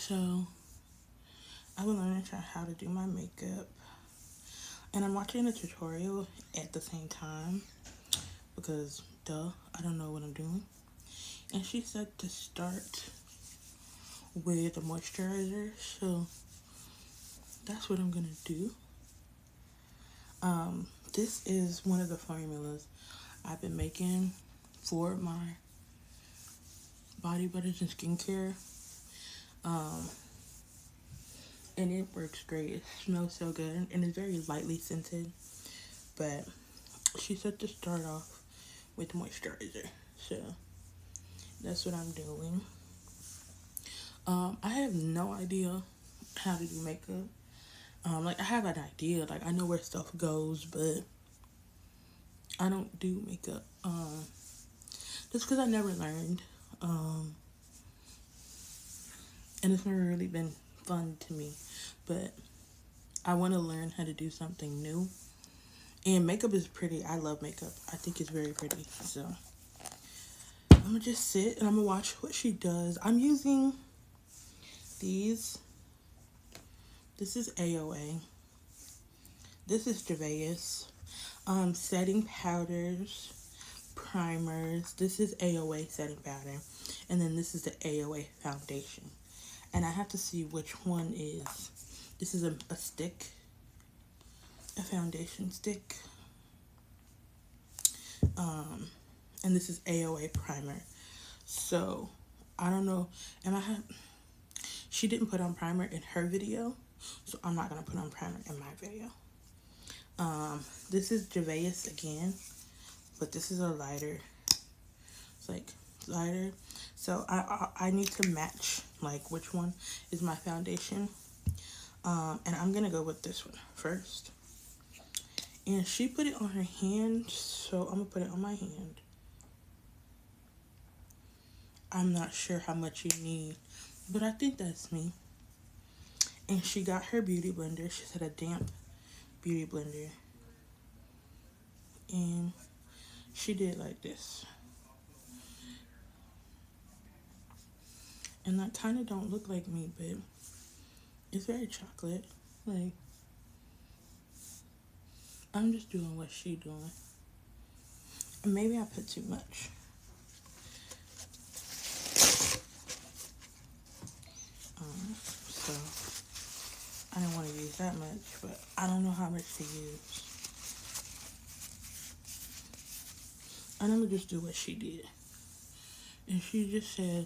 So I've been learning how to do my makeup, and I'm watching a tutorial at the same time because duh, I don't know what I'm doing. And she said to start with a moisturizer, so that's what I'm gonna do. This is one of the formulas I've been making for my body butters and skincare. And it works great. It smells so good and it's very lightly scented. But she said to start off with moisturizer, so that's what I'm doing. I have no idea how to do makeup. Like I have an idea, like I know where stuff goes, but I don't do makeup. Just because I never learned, and it's never really been fun to me. But I want to learn how to do something new. And makeup is pretty. I love makeup. I think it's very pretty. So I'm gonna just sit and I'm gonna watch what she does. I'm using these. This is AOA. This is Juvia's. Setting powders, primers. This is AOA setting powder. And then this is the AOA foundation. And I have to see which one is. This is a stick. A foundation stick. And this is AOA primer. So I don't know. She didn't put on primer in her video, so I'm not gonna put on primer in my video. This is Juvia's again, but this is a lighter. It's like lighter. So I need to match like which one is my foundation. And I'm gonna go with this one first. And she put it on her hand, so I'm gonna put it on my hand. I'm not sure how much you need, but I think that's me. And she got her beauty blender. She said a damp beauty blender. And she did like this. And that kind of don't look like me, but it's very chocolate. Like, I'm just doing what she doing. And maybe I put too much. So I don't want to use that much, but I don't know how much to use. And I'm gonna just do what she did. And she just said,